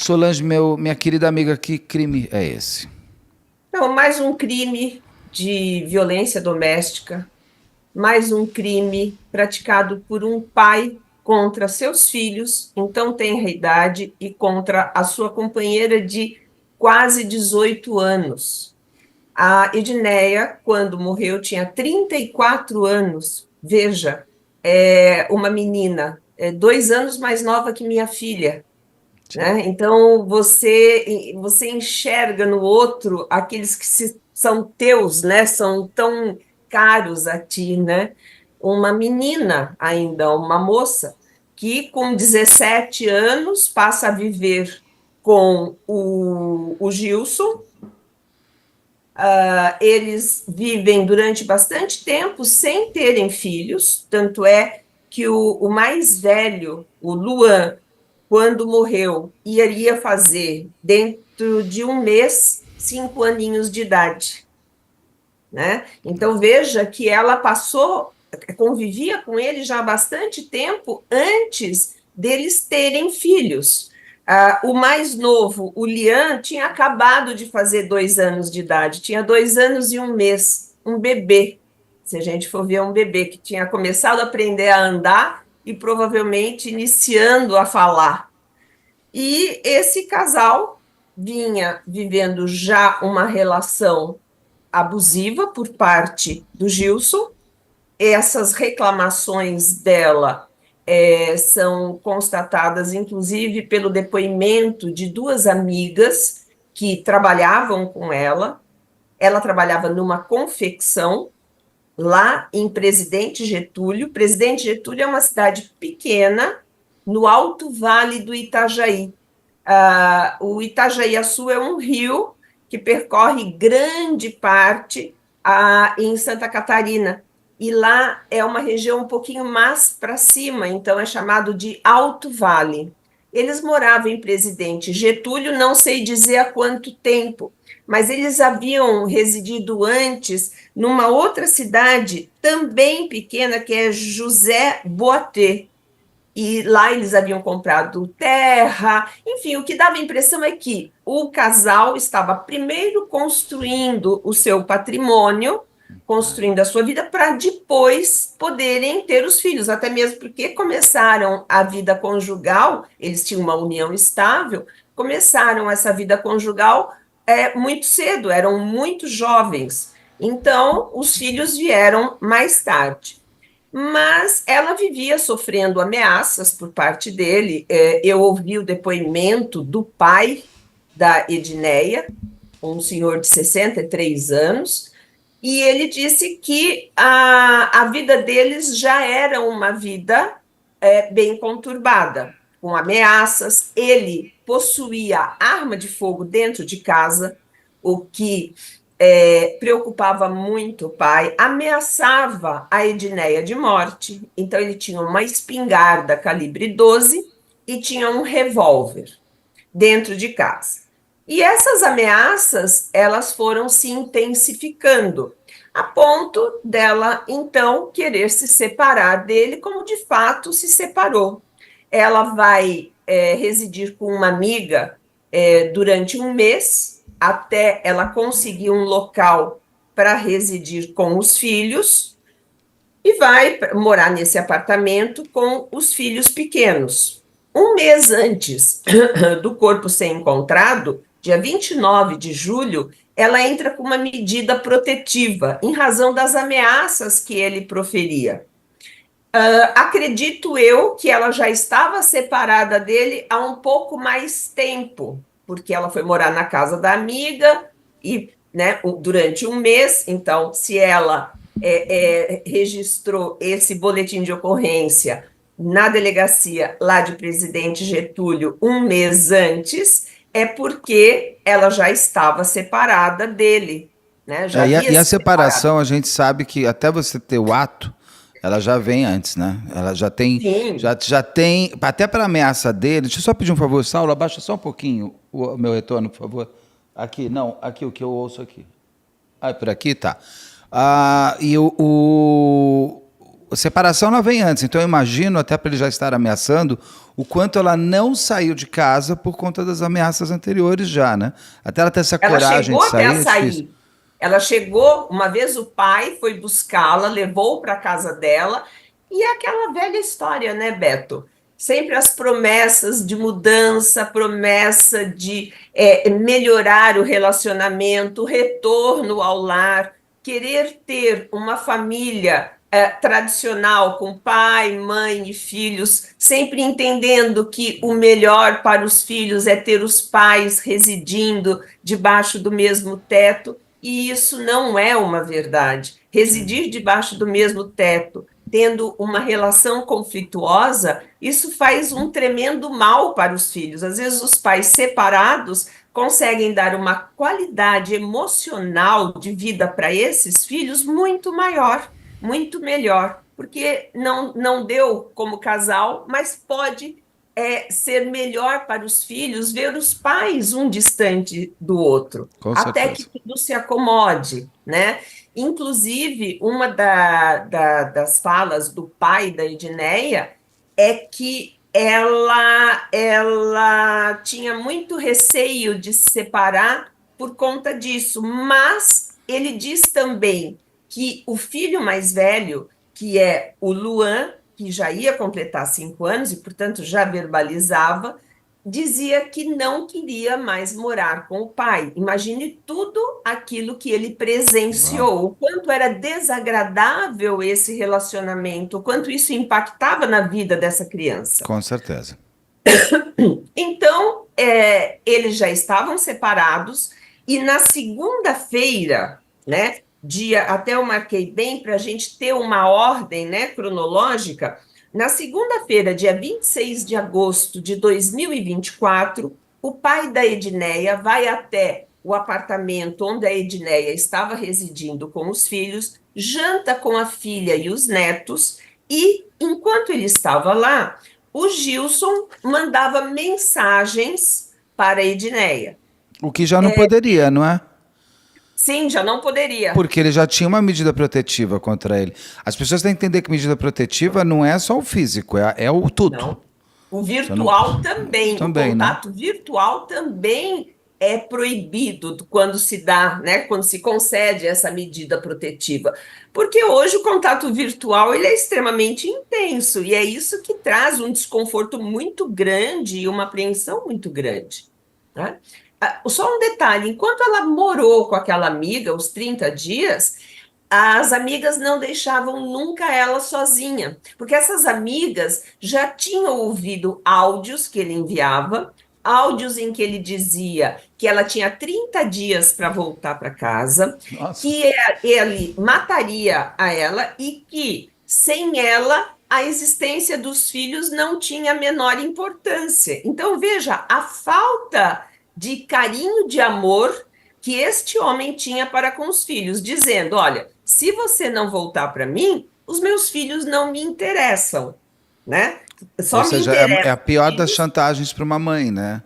Solange, minha querida amiga, que crime é esse? Então, mais um crime de violência doméstica, mais um crime praticado por um pai contra seus filhos, então tenra idade, e contra a sua companheira de quase 18 anos. A Edneia, quando morreu, tinha 34 anos. Veja, é uma menina, 2 anos mais nova que minha filha, Sim. né? Então você enxerga no outro aqueles que são teus, né? São tão caros a ti, né? Uma menina ainda, uma moça que com 17 anos passa a viver com o Gilson. Eles vivem durante bastante tempo sem terem filhos, tanto é que o mais velho, o Luan, quando morreu, iria fazer, dentro de um mês, 5 aninhos de idade, né? Então veja que ela convivia com ele já há bastante tempo antes deles terem filhos. O mais novo, o Lian, tinha acabado de fazer 2 anos de idade, tinha 2 anos e um mês, um bebê. Se a gente for ver um bebê que tinha começado a aprender a andar e provavelmente iniciando a falar. E esse casal vinha vivendo já uma relação abusiva por parte do Gilson. Essas reclamações dela são constatadas, inclusive, pelo depoimento de duas amigas que trabalhavam com ela. Ela trabalhava numa confecção lá em Presidente Getúlio. Presidente Getúlio é uma cidade pequena no Alto Vale do Itajaí. O Itajaí-Açu é um rio que percorre grande parte em Santa Catarina. E lá é uma região um pouquinho mais para cima, então é chamado de Alto Vale. Eles moravam em Presidente Getúlio, não sei dizer há quanto tempo, mas eles haviam residido antes numa outra cidade também pequena, que é José Boatê. E lá eles haviam comprado terra. Enfim, o que dava a impressão é que o casal estava primeiro construindo o seu patrimônio, construindo a sua vida, para depois poderem ter os filhos, até mesmo porque começaram a vida conjugal, eles tinham uma união estável, começaram essa vida conjugal muito cedo, eram muito jovens. Então, os filhos vieram mais tarde. Mas ela vivia sofrendo ameaças por parte dele. Eu ouvi o depoimento do pai da Edneia, um senhor de 63 anos, e ele disse que a vida deles já era uma vida bem conturbada, com ameaças. Ele possuía arma de fogo dentro de casa, o que preocupava muito o pai, ameaçava a Edneia de morte. Então, ele tinha uma espingarda calibre 12 e tinha um revólver dentro de casa. E essas ameaças, elas foram se intensificando, a ponto dela, então, querer se separar dele, como de fato se separou. Ela vai residir com uma amiga durante um mês, até ela conseguir um local para residir com os filhos, e vai morar nesse apartamento com os filhos pequenos. Um mês antes do corpo ser encontrado, dia 29 de julho, ela entra com uma medida protetiva, em razão das ameaças que ele proferia. Acredito eu que ela já estava separada dele há um pouco mais tempo, porque ela foi morar na casa da amiga e, né, durante um mês. Então, se ela registrou esse boletim de ocorrência na delegacia lá de Presidente Getúlio um mês antes, é porque ela já estava separada dele, né? Já havia E a se separado. separação, a gente sabe que até você ter o ato, ela já vem antes, né? Ela Sim. já tem, até para ameaça dele. Deixa eu só pedir um favor, Saulo, abaixa só um pouquinho o meu retorno, por favor. Aqui, não, aqui o que eu ouço aqui. Ah, é por aqui? Tá. a separação ela vem antes, então eu imagino, até para ele já estar ameaçando, o quanto ela não saiu de casa por conta das ameaças anteriores já, né? Até ela ter essa Ela coragem chegou de até a sair é difícil. sair. Ela chegou, uma vez o pai foi buscá-la, levou para casa dela, e é aquela velha história, né, Beto? Sempre as promessas de mudança, promessa de melhorar o relacionamento, retorno ao lar, querer ter uma família tradicional, com pai, mãe e filhos, sempre entendendo que o melhor para os filhos é ter os pais residindo debaixo do mesmo teto, e isso não é uma verdade. Residir debaixo do mesmo teto, tendo uma relação conflituosa, isso faz um tremendo mal para os filhos. Às vezes, os pais separados conseguem dar uma qualidade emocional de vida para esses filhos muito maior, muito melhor, porque não deu como casal, mas pode ser melhor para os filhos ver os pais um distante do outro, Com até que certeza. tudo se acomode, né? Inclusive, uma das falas do pai da Edneia é que ela tinha muito receio de se separar por conta disso, mas ele diz também que o filho mais velho, que é o Luan, que já ia completar 5 anos e, portanto, já verbalizava, dizia que não queria mais morar com o pai. Imagine tudo aquilo que ele Uau. presenciou, o quanto era desagradável esse relacionamento, o quanto isso impactava na vida dessa criança. Com certeza. Então, eles já estavam separados, e na segunda-feira, né, até eu marquei bem para a gente ter uma ordem, né, cronológica. Na segunda-feira, dia 26 de agosto de 2024, o pai da Edneia vai até o apartamento onde a Edneia estava residindo com os filhos, janta com a filha e os netos, e enquanto ele estava lá, o Gilson mandava mensagens para a Edneia. O que já não poderia, não é? Sim, já não poderia. Porque ele já tinha uma medida protetiva contra ele. As pessoas têm que entender que medida protetiva não é só o físico, é o tudo. Não. O Você não... virtual também, o Também, né? contato virtual também é proibido quando se dá, né, quando se concede essa medida protetiva. Porque hoje o contato virtual ele é extremamente intenso, e é isso que traz um desconforto muito grande e uma apreensão muito grande, né? Só um detalhe, enquanto ela morou com aquela amiga, os 30 dias, as amigas não deixavam nunca ela sozinha, porque essas amigas já tinham ouvido áudios que ele enviava, áudios em que ele dizia que ela tinha 30 dias para voltar para casa, Nossa. que ele mataria a ela e que, sem ela, a existência dos filhos não tinha a menor importância. Então, veja, a falta de carinho, de amor que este homem tinha para com os filhos, dizendo: olha, se você não voltar para mim, os meus filhos não me interessam, né? Ou Só me seja, é interessam a pior das filhos, chantagens para uma mãe, né?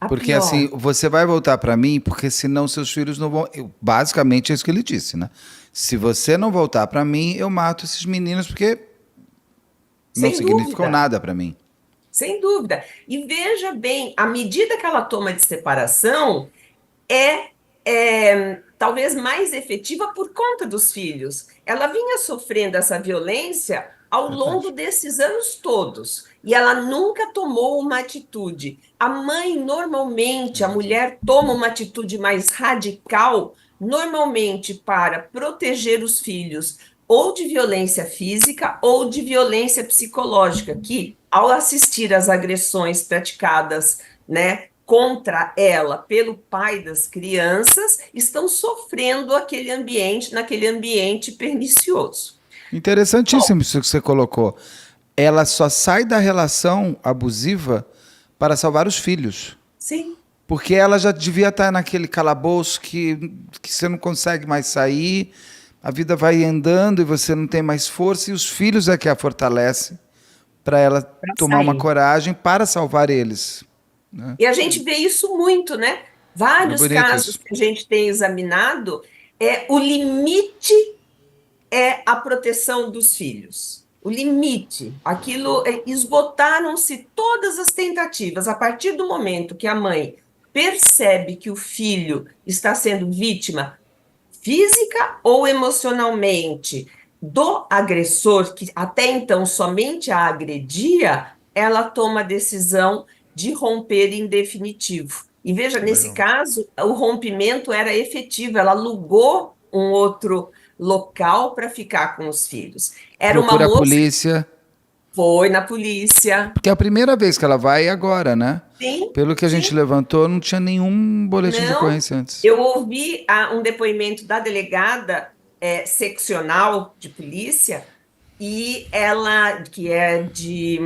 a Porque assim, pior. você vai voltar para mim, porque senão seus filhos não vão. Basicamente é isso que ele disse, né? Se você não voltar para mim, eu mato esses meninos porque não Sem significam dúvida, nada para mim. sem dúvida. E veja bem, a medida que ela toma de separação é talvez mais efetiva por conta dos filhos. Ela vinha sofrendo essa violência ao longo Verdade. desses anos todos, e ela nunca tomou uma atitude. A mãe, normalmente, a mulher toma uma atitude mais radical, normalmente para proteger os filhos, ou de violência física ou de violência psicológica, que, ao assistir às agressões praticadas, né, contra ela pelo pai das crianças, estão sofrendo naquele ambiente pernicioso. Bom, Interessantíssimo isso que você colocou. Ela só sai da relação abusiva para salvar os filhos. sim, Porque ela já devia estar naquele calabouço que você não consegue mais sair, a vida vai andando e você não tem mais força, e os filhos é que a fortalece para ela para tomar uma sair. coragem para salvar eles. Né? E a gente vê isso muito, né? É Vários bonito casos isso. que a gente tem examinado, o limite é a proteção dos filhos. O limite, aquilo, esgotaram-se todas as tentativas. A partir do momento que a mãe percebe que o filho está sendo vítima física ou emocionalmente do agressor, que até então somente a agredia, ela toma a decisão de romper em definitivo. E veja, nesse Legal. caso, o rompimento era efetivo, ela alugou um outro local para ficar com os filhos. Era uma Procura a moça que polícia, foi na polícia. porque é a primeira vez que ela vai agora, né? Sim, Pelo que a gente sim. levantou, não tinha nenhum boletim de Não, ocorrência antes. eu ouvi um depoimento da delegada seccional de polícia e ela, que é de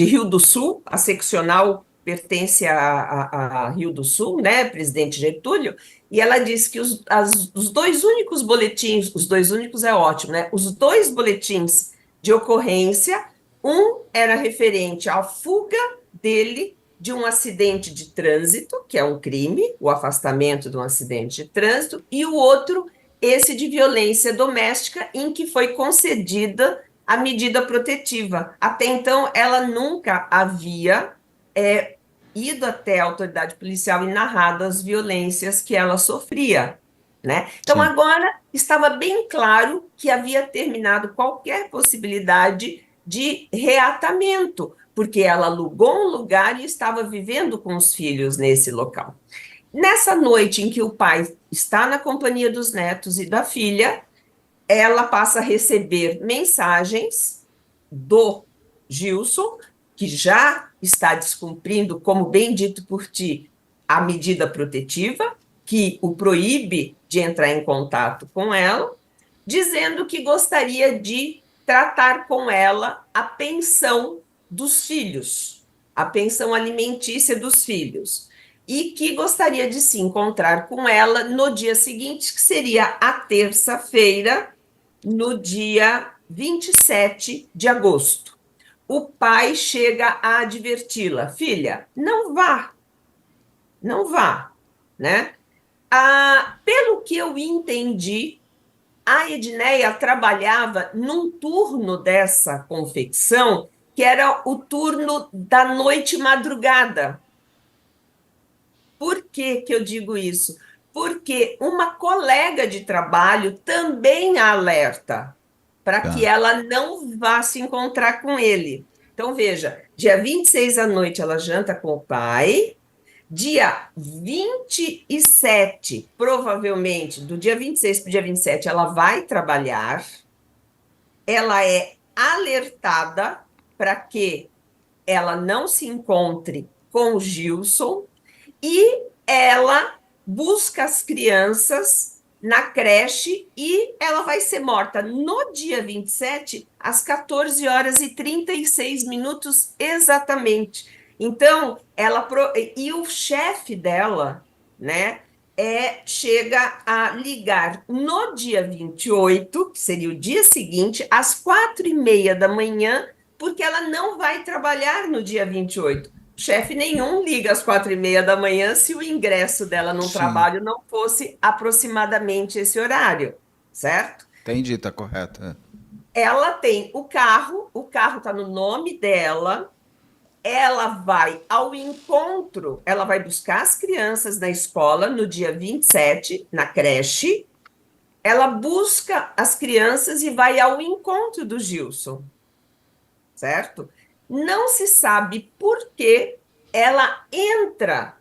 Rio do Sul, a seccional pertence a Rio do Sul, né, Presidente Getúlio, e ela disse que os dois únicos boletins, os dois únicos é ótimo, né, os dois boletins de ocorrência, um era referente à fuga dele de um acidente de trânsito, que é um crime, o afastamento de um acidente de trânsito, e o outro, esse de violência doméstica, em que foi concedida a medida protetiva. Até então, ela nunca havia ido até a autoridade policial e narrado as violências que ela sofria, né? Então, Sim. agora estava bem claro que havia terminado qualquer possibilidade de reatamento, porque ela alugou um lugar e estava vivendo com os filhos nesse local. Nessa noite em que o pai está na companhia dos netos e da filha, ela passa a receber mensagens do Gilson, que já está descumprindo, como bem dito por ti, a medida protetiva, que o proíbe de entrar em contato com ela, dizendo que gostaria de tratar com ela a pensão dos filhos, a pensão alimentícia dos filhos, e que gostaria de se encontrar com ela no dia seguinte, que seria a terça-feira, no dia 27 de agosto. O pai chega a adverti-la: filha, não vá, não vá, né? Pelo que eu entendi, a Edneia trabalhava num turno dessa confecção, que era o turno da noite madrugada. Por que que eu digo isso? Porque uma colega de trabalho também a alerta para que Tá. ela não vá se encontrar com ele. Então, veja, dia 26 à noite ela janta com o pai, dia 27, provavelmente, do dia 26 para o dia 27, ela vai trabalhar, ela é alertada para que ela não se encontre com o Gilson e ela busca as crianças na creche e ela vai ser morta no dia 27, às 14 horas e 36 minutos exatamente. Então, e o chefe dela, né, chega a ligar no dia 28, que seria o dia seguinte, às 4h30 da manhã, porque ela não vai trabalhar no dia 28. Chefe nenhum liga às 4h30 da manhã se o ingresso dela no Sim. trabalho não fosse aproximadamente esse horário, certo? Entendi, tá correto. É. Ela tem o carro está no nome dela, ela vai ao encontro, ela vai buscar as crianças na escola no dia 27, na creche, ela busca as crianças e vai ao encontro do Gilson, certo? Não se sabe por que ela entra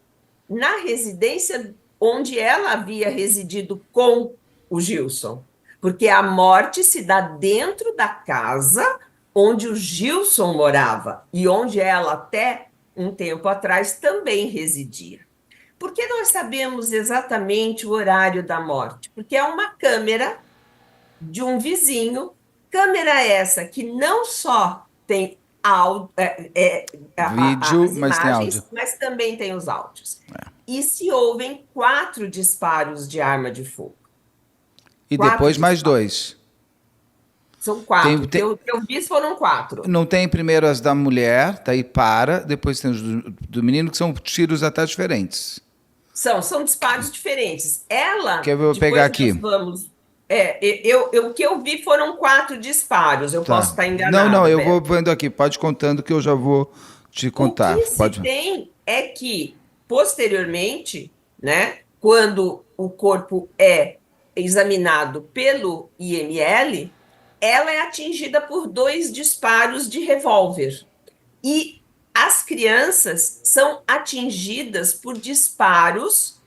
na residência onde ela havia residido com o Gilson, porque a morte se dá dentro da casa onde o Gilson morava e onde ela até um tempo atrás também residia. Por que nós sabemos exatamente o horário da morte? Porque é uma câmera de um vizinho, câmera essa que não só tem Vídeo, as mas tem áudio. imagens, mas também tem os áudios. E se ouvem 4 disparos de arma de fogo. E 4 depois mais disparos. dois. São Tem, 4. tem- Que eu vi foram 4. não tem primeiro as da mulher, daí para, depois tem os do menino, que são tiros até diferentes. São disparos diferentes. Ela, Que eu vou pegar depois nós aqui. vamos O que eu vi foram 4 disparos. Eu posso Tá. estar Não, não, enganada, eu vou Beto. vendo aqui. Pode ir contando que eu já vou te O contar. que se Pode. tem é que, posteriormente, né, quando o corpo é examinado pelo IML, ela é atingida por 2 disparos de revólver. E as crianças são atingidas por disparos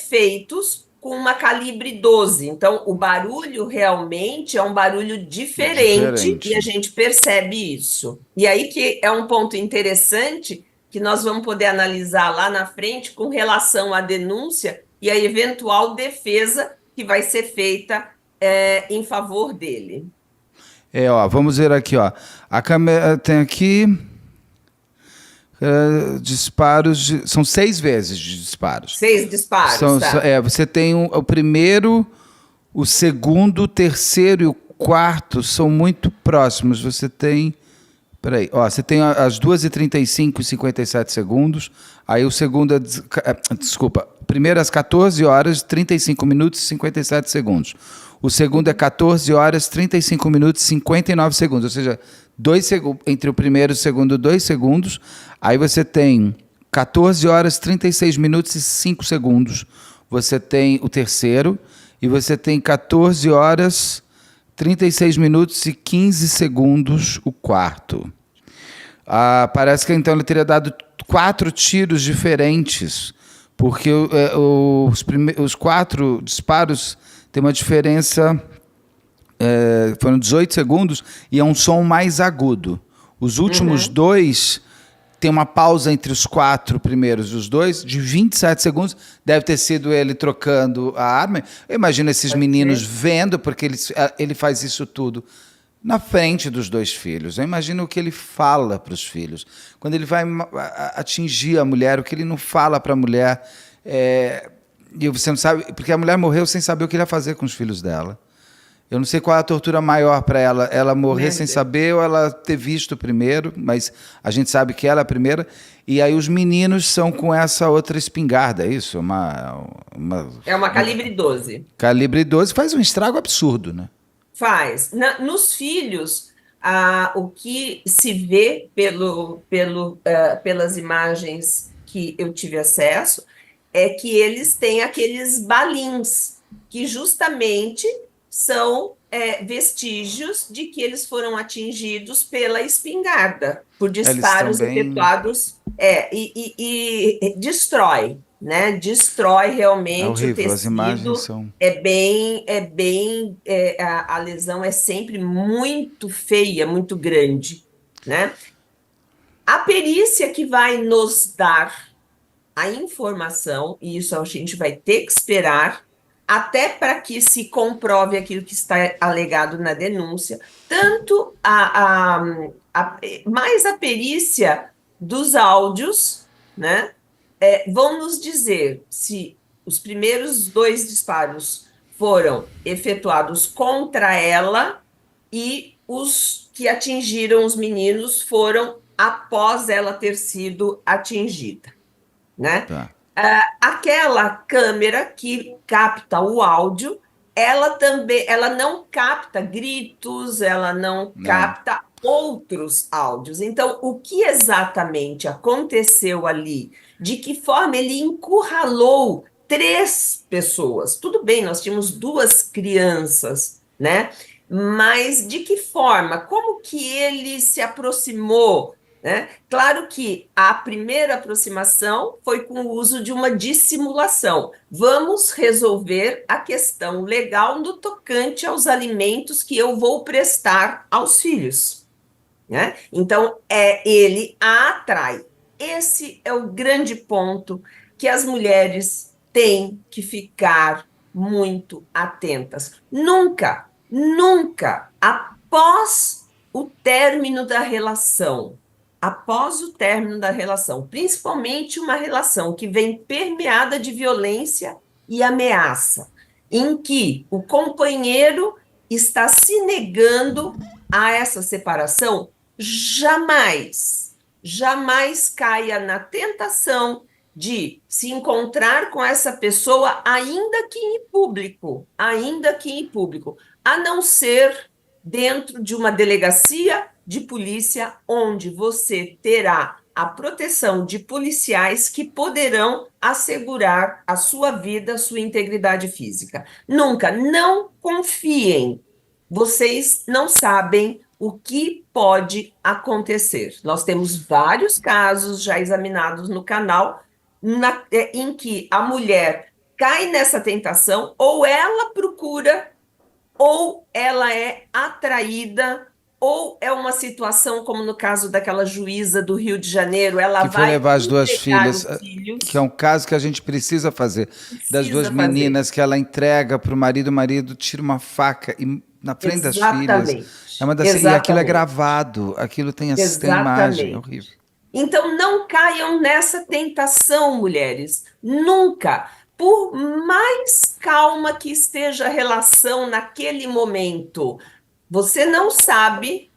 feitos com uma calibre 12. Então, o barulho realmente é um barulho diferente e Diferente. a gente percebe isso. E aí que é um ponto interessante que nós vamos poder analisar lá na frente com relação à denúncia e à eventual defesa que vai ser feita em favor dele. Ó, vamos ver aqui, ó. A câmera tem aqui disparos, são 6 vezes de disparos. 6 disparos, tá? Você tem o primeiro, o segundo, o terceiro e o quarto são muito próximos. Você tem. Peraí, ó, você tem as 2h35 e 57 segundos. Aí o segundo desculpa. Primeiro às 14 horas, 35 minutos e 57 segundos. O segundo é 14 horas, 35 minutos e 59 segundos. Ou seja, entre o primeiro e o segundo, 2 segundos. Aí você tem 14 horas, 36 minutos e 5 segundos. Você tem o terceiro. E você tem 14 horas, 36 minutos e 15 segundos o quarto. Parece que então ele teria dado 4 tiros diferentes, porque os 4 disparos têm uma diferença, foram 18 segundos e é um som mais agudo. Os últimos 2 tem uma pausa entre os 4 primeiros e os 2 de 27 segundos. Deve ter sido ele trocando a arma. Eu imagino esses meninos vendo, porque ele faz isso tudo na frente dos 2 filhos. Eu imagino o que ele fala para os filhos. Quando ele vai atingir a mulher, o que ele não fala para a mulher. E você não sabe, porque a mulher morreu sem saber o que ele ia fazer com os filhos dela. Eu não sei qual é a tortura maior para ela morrer sem saber ou ela ter visto primeiro, mas a gente sabe que ela é a primeira. E aí os meninos são com essa outra espingarda, é isso? É uma calibre 12. Calibre 12 faz um estrago absurdo, né? Faz. Nos filhos, o que se vê pelas imagens que eu tive acesso é que eles têm aqueles balins, que justamente são vestígios de que eles foram atingidos pela espingarda, por Eles estão disparos bem. efetuados, e destrói, né? Destrói É realmente o horrível, as imagens tecido. são. A lesão é sempre muito feia, muito grande, né? A perícia que vai nos dar a informação, e isso a gente vai ter que esperar, até para que se comprove aquilo que está alegado na denúncia, tanto mais a perícia dos áudios, né? Vão nos dizer se os primeiros 2 disparos foram efetuados contra ela e os que atingiram os meninos foram após ela ter sido atingida, né? Tá. Aquela câmera que capta o áudio, ela não capta gritos, ela não Não. capta outros áudios. Então, o que exatamente aconteceu ali? De que forma ele encurralou 3 pessoas? Tudo bem, nós tínhamos 2 crianças, né? Mas de que forma? Como que ele se aproximou? Né? Claro que a primeira aproximação foi com o uso de uma dissimulação. Vamos resolver a questão legal no tocante aos alimentos que eu vou prestar aos filhos. Né? Então, ele a atrai. Esse é o grande ponto que as mulheres têm que ficar muito atentas. Nunca, nunca, após o término da relação, principalmente uma relação que vem permeada de violência e ameaça, em que o companheiro está se negando a essa separação, jamais, jamais caia na tentação de se encontrar com essa pessoa, ainda que em público, a não ser dentro de uma delegacia de polícia, onde você terá a proteção de policiais que poderão assegurar a sua vida, a sua integridade física. Nunca, não confiem. Vocês não sabem o que pode acontecer. Nós temos vários casos já examinados no canal em que a mulher cai nessa tentação, ou ela procura, ou ela é atraída, ou é uma situação como no caso daquela juíza do Rio de Janeiro, ela Que foi vai levar as duas entregar filhas, os que é filhos, um caso que a gente precisa fazer. Das duas precisa fazer. meninas que ela entrega para o marido tira uma faca na frente das filhas. É Exatamente, uma das, e aquilo é exatamente, gravado, aquilo tem imagem, é exatamente. horrível. Então, não caiam nessa tentação, mulheres. Nunca. Por mais calma que esteja a relação naquele momento, você não sabe